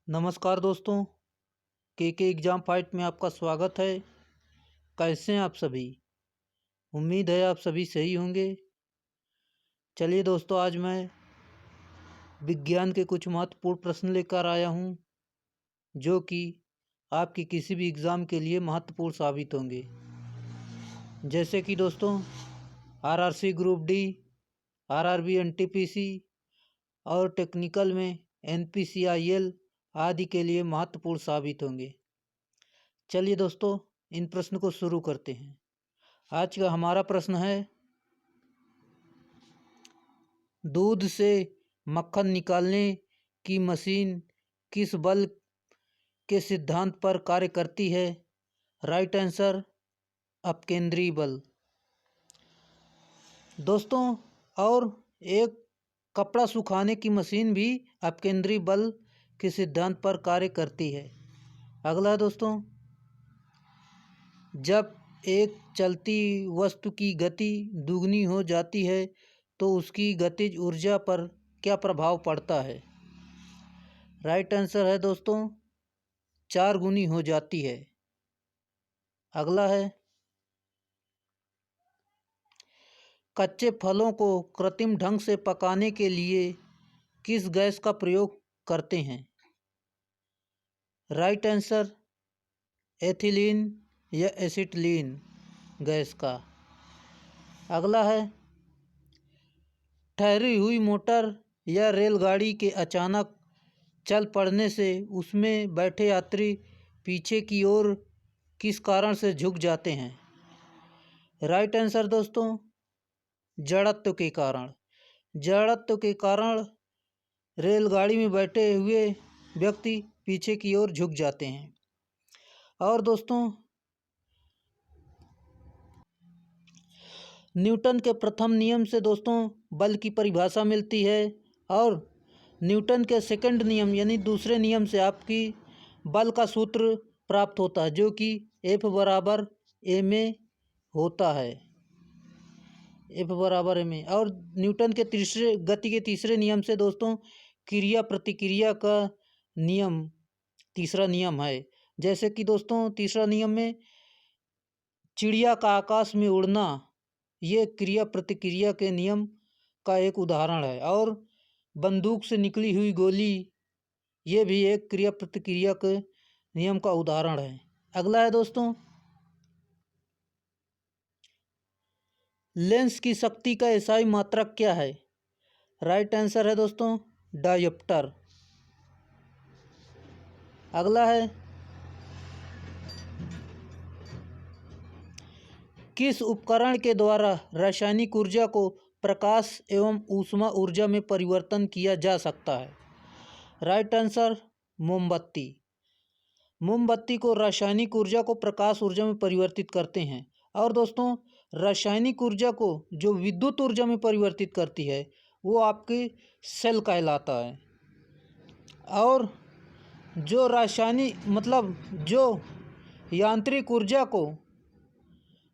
नमस्कार दोस्तों, के एग्ज़ाम फाइट में आपका स्वागत है। कैसे हैं आप सभी? उम्मीद है आप सभी सही होंगे। चलिए दोस्तों, आज मैं विज्ञान के कुछ महत्वपूर्ण प्रश्न लेकर आया हूं, जो कि आपकी किसी भी एग्ज़ाम के लिए महत्वपूर्ण साबित होंगे। जैसे कि दोस्तों, RRC group D, RRB NTPC और टेक्निकल में एनपीसीआईएल आदि के लिए महत्वपूर्ण साबित होंगे। चलिए दोस्तों, इन प्रश्न को शुरू करते हैं। आज का हमारा प्रश्न है, दूध से मक्खन निकालने की मशीन किस बल के सिद्धांत पर कार्य करती है? राइट आंसर, अपकेंद्री बल। दोस्तों, और एक कपड़ा सुखाने की मशीन भी अपकेंद्री बल के सिद्धांत पर कार्य करती है। अगला दोस्तों, जब एक चलती वस्तु की गति दुगनी हो जाती है तो उसकी गतिज ऊर्जा पर क्या प्रभाव पड़ता है? राइट आंसर है दोस्तों, 4 गुनी हो जाती है। अगला है, कच्चे फलों को कृत्रिम ढंग से पकाने के लिए किस गैस का प्रयोग करते हैं? राइट आंसर, एथिलीन या एसिटिलीन गैस का। अगला है, ठहरी हुई मोटर या रेलगाड़ी के अचानक चल पड़ने से उसमें बैठे यात्री पीछे की ओर किस कारण से झुक जाते हैं? राइट आंसर दोस्तों, जड़त्व के कारण। जड़त्व के कारण रेलगाड़ी में बैठे हुए व्यक्ति पीछे की ओर झुक जाते हैं। और दोस्तों, न्यूटन के प्रथम नियम से दोस्तों बल की परिभाषा मिलती है, और न्यूटन के सेकंड नियम यानी दूसरे नियम से आपकी बल का सूत्र प्राप्त होता है, जो कि F बराबर ma होता है। F बराबर ma। और न्यूटन के गति के तीसरे नियम से दोस्तों क्रिया प्रतिक्रिया का नियम तीसरा नियम है। जैसे कि दोस्तों, तीसरा नियम में चिड़िया का आकाश में उड़ना, ये क्रिया प्रतिक्रिया के नियम का एक उदाहरण है। और बंदूक से निकली हुई गोली, ये भी एक क्रिया प्रतिक्रिया के नियम का उदाहरण है। अगला है दोस्तों, लेंस की शक्ति का एसआई मात्रक क्या है? राइट आंसर है दोस्तों, डायोप्टर। अगला है, किस उपकरण के द्वारा रासायनिक ऊर्जा को प्रकाश एवं ऊष्मा ऊर्जा में परिवर्तन किया जा सकता है? राइट आंसर, मोमबत्ती। मोमबत्ती को रासायनिक ऊर्जा को प्रकाश ऊर्जा में परिवर्तित करते हैं। और दोस्तों, रासायनिक ऊर्जा को जो विद्युत ऊर्जा में परिवर्तित करती है वो आपकी सेल कहलाता है। और जो रासायनिक जो यांत्रिक ऊर्जा को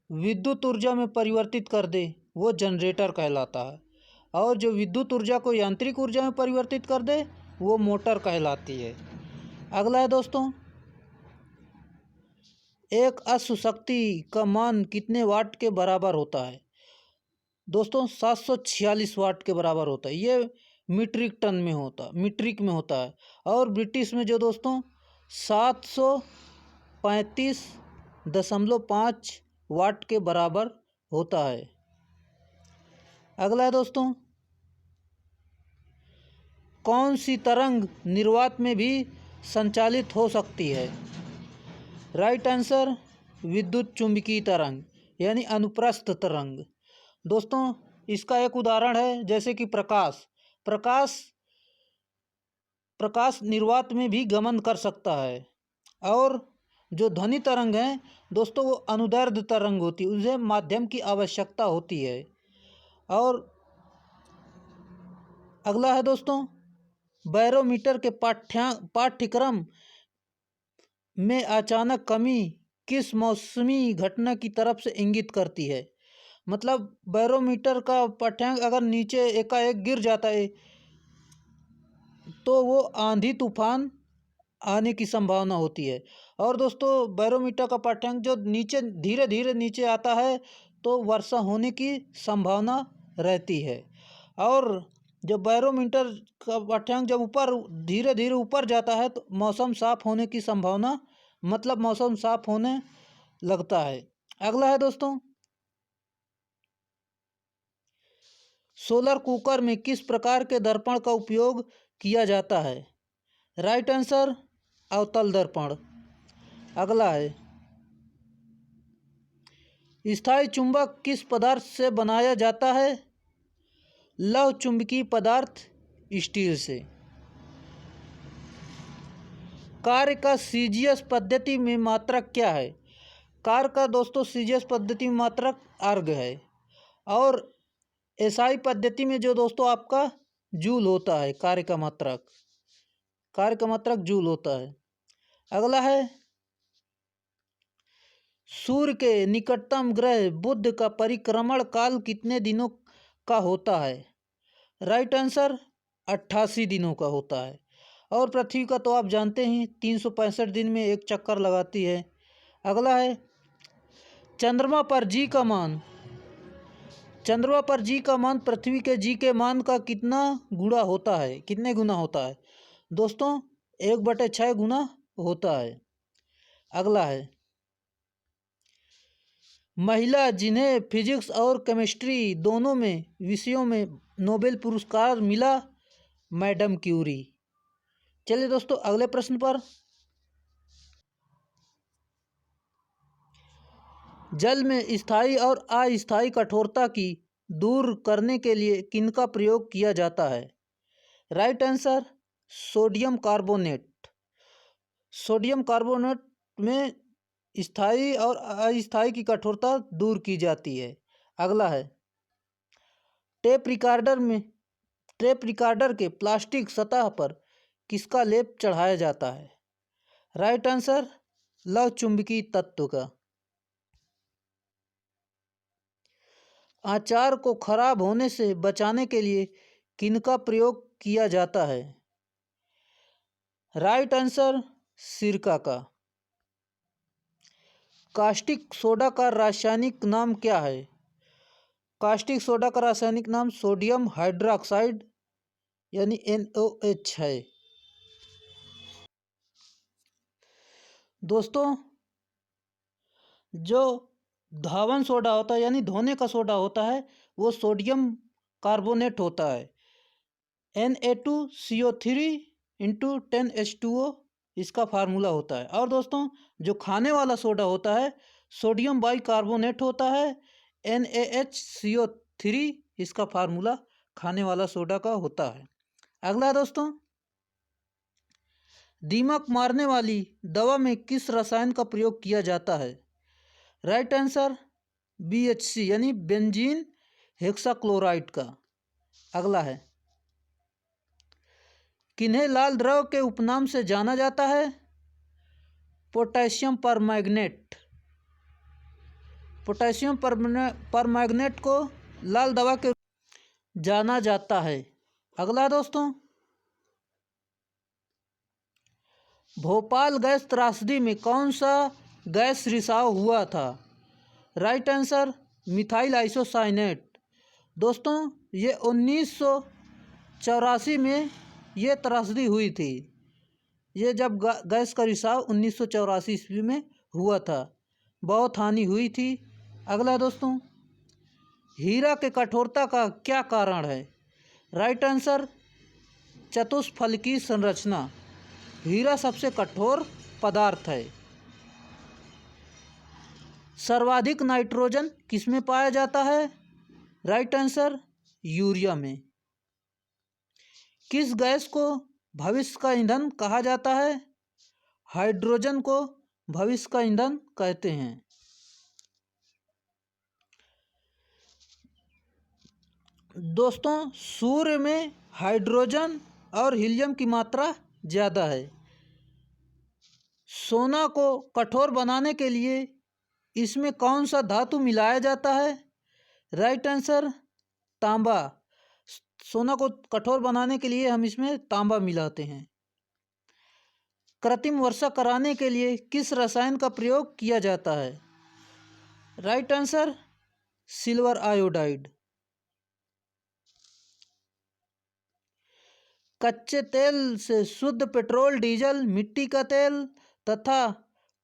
विद्युत ऊर्जा में परिवर्तित कर दे वो जनरेटर कहलाता है। और जो विद्युत ऊर्जा को यांत्रिक ऊर्जा में परिवर्तित कर दे वो मोटर कहलाती है। अगला है दोस्तों, एक अश्व शक्ति का मान कितने वाट के बराबर होता है? दोस्तों, 746 वाट के बराबर होता है। ये मीट्रिक में होता है। और ब्रिटिश में जो दोस्तों 735.5 वाट के बराबर होता है। अगला है दोस्तों, कौन सी तरंग निर्वात में भी संचालित हो सकती है? राइट आंसर, विद्युत चुंबकीय तरंग यानी अनुप्रस्थ तरंग। दोस्तों, इसका एक उदाहरण है, जैसे कि प्रकाश निर्वात में भी गमन कर सकता है। और जो ध्वनि तरंग है दोस्तों वो अनुदैर्ध्य तरंग होती है, उसे माध्यम की आवश्यकता होती है। और अगला है दोस्तों, बैरोमीटर के पाठ्यक्रम में अचानक कमी किस मौसमी घटना की तरफ से इंगित करती है? बैरोमीटर का पाठ्यांक अगर नीचे एकाएक गिर जाता है तो वो आंधी तूफान आने की संभावना होती है। और दोस्तों बैरोमीटर का पाठ्यांक जो नीचे धीरे धीरे नीचे आता है तो वर्षा होने की संभावना रहती है। और जब बैरोमीटर का पाठ्यांक जब ऊपर धीरे धीरे ऊपर जाता है तो मौसम साफ होने की संभावना मतलब मौसम साफ होने लगता है। अगला है दोस्तों, सोलर कुकर में किस प्रकार के दर्पण का उपयोग किया जाता है? राइट आंसर अवतल दर्पण। अगला है, स्थायी चुंबक किस पदार्थ से बनाया जाता है? लौह चुंबकीय पदार्थ स्टील से। कार्य का सीजीएस पद्धति में मात्रक क्या है? कार्य का दोस्तों सीजीएस पद्धति में मात्रक अर्ग है। और एसआई पद्धति में जो दोस्तों आपका जूल होता है, कार्य का मात्रक जूल होता है। अगला है, सूर्य के निकटतम ग्रह बुध का परिक्रमण काल कितने दिनों का होता है? राइट आंसर 88 दिनों का होता है। और पृथ्वी का तो आप जानते हैं 365 दिन में एक चक्कर लगाती है। अगला है, चंद्रमा पर जी का मान पृथ्वी के जी के मान का कितने गुना होता है? दोस्तों 1/6 गुना होता है। अगला है, महिला जिन्हें फिजिक्स और केमिस्ट्री दोनों में विषयों में नोबेल पुरस्कार मिला, मैडम क्यूरी। चलिए दोस्तों अगले प्रश्न पर। जल में स्थायी और अस्थायी कठोरता की दूर करने के लिए किनका प्रयोग किया जाता है? राइट आंसर सोडियम कार्बोनेट में स्थायी और अस्थायी की कठोरता दूर की जाती है। अगला है, टेप रिकॉर्डर के प्लास्टिक सतह पर किसका लेप चढ़ाया जाता है? राइट आंसर लौह चुंबकीय तत्व का। अचार को खराब होने से बचाने के लिए किनका प्रयोग किया जाता है? राइट आंसर सिरका का। कास्टिक सोडा का रासायनिक नाम क्या है? कास्टिक सोडा का रासायनिक नाम सोडियम हाइड्रोक्साइड यानी NaOH है। दोस्तों जो धावन सोडा होता है यानी धोने का सोडा होता है वो सोडियम कार्बोनेट होता है। Na2CO3 इंटू 10H2O इसका फार्मूला होता है। और दोस्तों जो खाने वाला सोडा होता है सोडियम बाइकार्बोनेट होता है। NaHCO3 इसका फार्मूला खाने वाला सोडा का होता है। अगला दोस्तों, दीमक मारने वाली दवा में किस रसायन का प्रयोग किया जाता है? राइट आंसर BHC यानी बेंजीन हेक्साक्लोराइड का। अगला है, किन्हें लाल द्रव के उपनाम से जाना जाता है? पोटेशियम परमैंगनेट को लाल दवा के जाना जाता है। अगला दोस्तों, भोपाल गैस त्रासदी में कौन सा गैस रिसाव हुआ था? Right answer methyl isocyanate. दोस्तों ये 1984 में ये त्रासदी हुई थी। ये जब गैस का रिसाव 1984 ईस्वी में हुआ था, बहुत हानि हुई थी। अगला दोस्तों, हीरा के कठोरता का क्या कारण है? राइट आंसर चतुष्फलकीय संरचना। हीरा सबसे कठोर पदार्थ है। सर्वाधिक नाइट्रोजन किसमें पाया जाता है? राइट आंसर यूरिया में। किस गैस को भविष्य का ईंधन कहा जाता है? हाइड्रोजन को भविष्य का ईंधन कहते हैं। दोस्तों सूर्य में हाइड्रोजन और हीलियम की मात्रा ज़्यादा है। सोना को कठोर बनाने के लिए इसमें कौन सा धातु मिलाया जाता है? राइट आंसर तांबा। सोना को कठोर बनाने के लिए हम इसमें तांबा मिलाते हैं। कृत्रिम वर्षा कराने के लिए किस रसायन का प्रयोग किया जाता है? Right answer silver iodide. कच्चे तेल से शुद्ध पेट्रोल, डीजल, मिट्टी का तेल तथा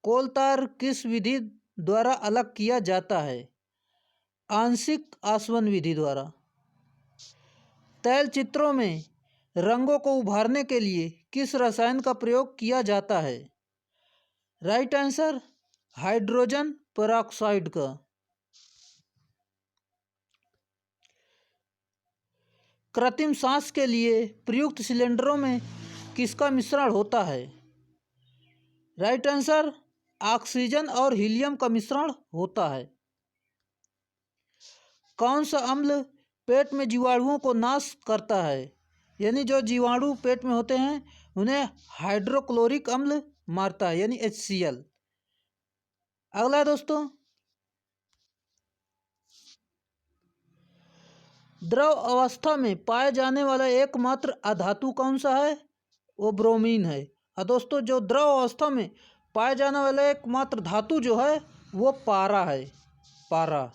कोलतार किस विधि द्वारा अलग किया जाता है? आंशिक आसवन विधि द्वारा। तैल चित्रों में रंगों को उभारने के लिए किस रसायन का प्रयोग किया जाता है? राइट आंसर हाइड्रोजन पेरोक्साइड का। कृत्रिम सांस के लिए प्रयुक्त सिलेंडरों में किसका मिश्रण होता है? राइट आंसर ऑक्सीजन और हीलियम का मिश्रण होता है। कौन सा अम्ल पेट में जीवाणुओं को नाश करता है? यानी जो जीवाणु पेट में होते हैं उन्हें हाइड्रोक्लोरिक अम्ल मारता है, यानी HCl। अगला है दोस्तों, द्रव अवस्था में पाए जाने वाला एकमात्र अधातु कौन सा है? वो ब्रोमीन है। और दोस्तों जो द्रव अवस्था में पाए जाने वाला एकमात्र धातु जो है वो पारा है, पारा।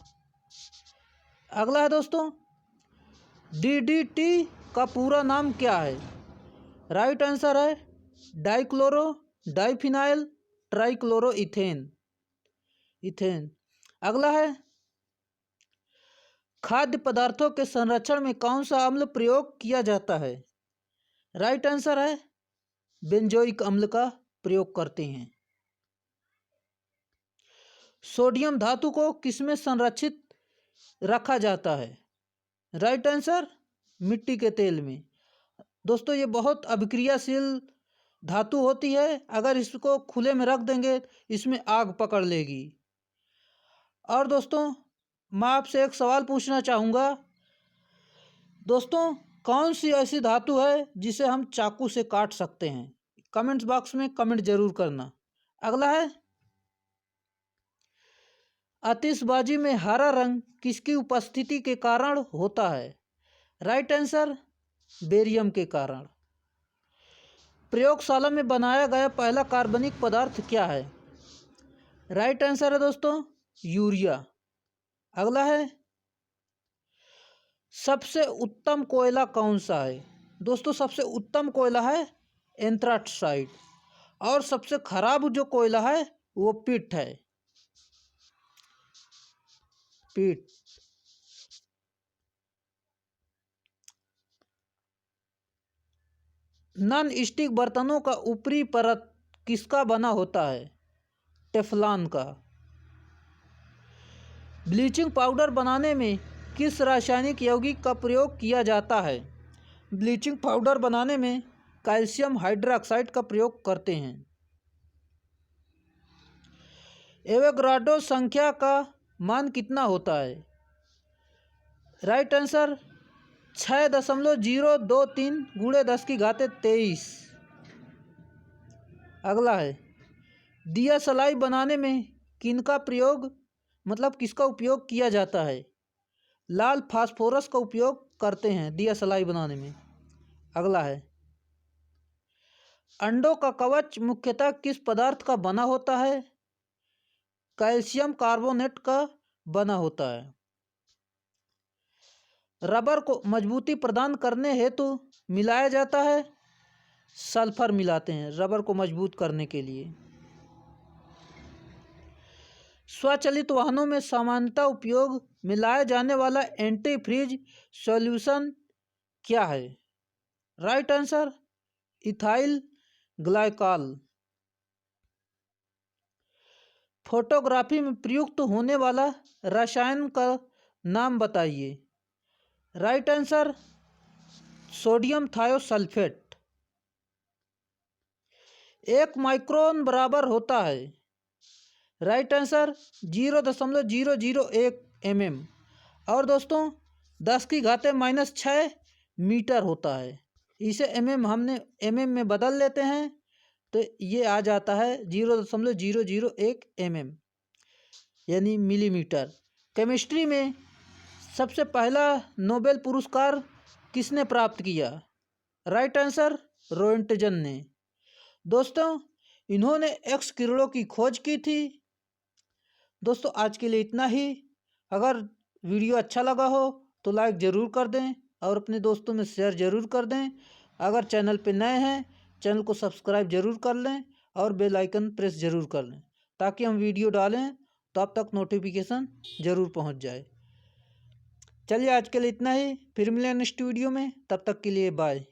अगला है दोस्तों, DDT का पूरा नाम क्या है? राइट आंसर है डाइक्लोरो डाइफिनाइल ट्राइक्लोरो इथेन। अगला है, खाद्य पदार्थों के संरक्षण में कौन सा अम्ल प्रयोग किया जाता है? राइट आंसर है बेंजोइक अम्ल का प्रयोग करते हैं। सोडियम धातु को किसमें संरक्षित रखा जाता है? राइट आंसर मिट्टी के तेल में। दोस्तों ये बहुत अभिक्रियाशील धातु होती है, अगर इसको खुले में रख देंगे इसमें आग पकड़ लेगी। और दोस्तों मैं आपसे एक सवाल पूछना चाहूँगा, दोस्तों कौन सी ऐसी धातु है जिसे हम चाकू से काट सकते हैं? कमेंट्स बॉक्स में कमेंट जरूर करना। अगला है, आतिशबाजी में हरा रंग किसकी उपस्थिति के कारण होता है? राइट आंसर बेरियम के कारण। प्रयोगशाला में बनाया गया पहला कार्बनिक पदार्थ क्या है? राइट आंसर है दोस्तों यूरिया। अगला है, सबसे उत्तम कोयला कौन सा है? दोस्तों सबसे उत्तम कोयला है एंथ्रासाइट, और सबसे खराब जो कोयला है वो पिट है, पिट। नॉन स्टिक बर्तनों का ऊपरी परत किसका बना होता है? टेफलॉन का। ब्लीचिंग पाउडर बनाने में किस रासायनिक यौगिक का प्रयोग किया जाता है? ब्लीचिंग पाउडर बनाने में कैल्शियम हाइड्रोक्साइड का प्रयोग करते हैं। एवोगाड्रो संख्या का मान कितना होता है? Right answer 6.023 × 10⁻23। अगला है, दिया सलाई बनाने में किसका उपयोग किया जाता है? लाल फास्फोरस का उपयोग करते हैं दिया सलाई बनाने में। अगला है, अंडों का कवच मुख्यतः किस पदार्थ का बना होता है? कैल्शियम कार्बोनेट का बना होता है। रबर को मजबूती प्रदान करने हेतु मिलाया जाता है, सल्फर मिलाते हैं रबर को मजबूत करने के लिए। स्वचालित वाहनों में सामान्यतः उपयोग में लाया जाने वाला एंटी फ्रीज सॉल्यूशन क्या है? Right answer ethyl glycol. Photography में प्रयुक्त होने वाला रसायन का नाम बताइए। Right answer sodium thiosulphate. 1 micron बराबर होता है? Right answer 0.001 mm। और दोस्तों 10⁻⁻6 मीटर होता है। इसे हमने mm में बदल लेते हैं तो ये आ जाता है 0.001 mm यानी मिलीमीटर। केमिस्ट्री में सबसे पहला नोबेल पुरस्कार किसने प्राप्त किया? राइट आंसर रोएंटजन ने। दोस्तों इन्होंने एक्स किरणों की खोज की थी। दोस्तों आज के लिए इतना ही। अगर वीडियो अच्छा लगा हो तो लाइक ज़रूर कर दें और अपने दोस्तों में शेयर ज़रूर कर दें। अगर चैनल पे नए हैं चैनल को सब्सक्राइब ज़रूर कर लें और बेल आइकन प्रेस ज़रूर कर लें ताकि हम वीडियो डालें तो आप तक नोटिफिकेशन ज़रूर पहुंच जाए। चलिए आज के लिए इतना ही, फिर मिलें नेक्स्ट वीडियो में, तब तक के लिए बाय।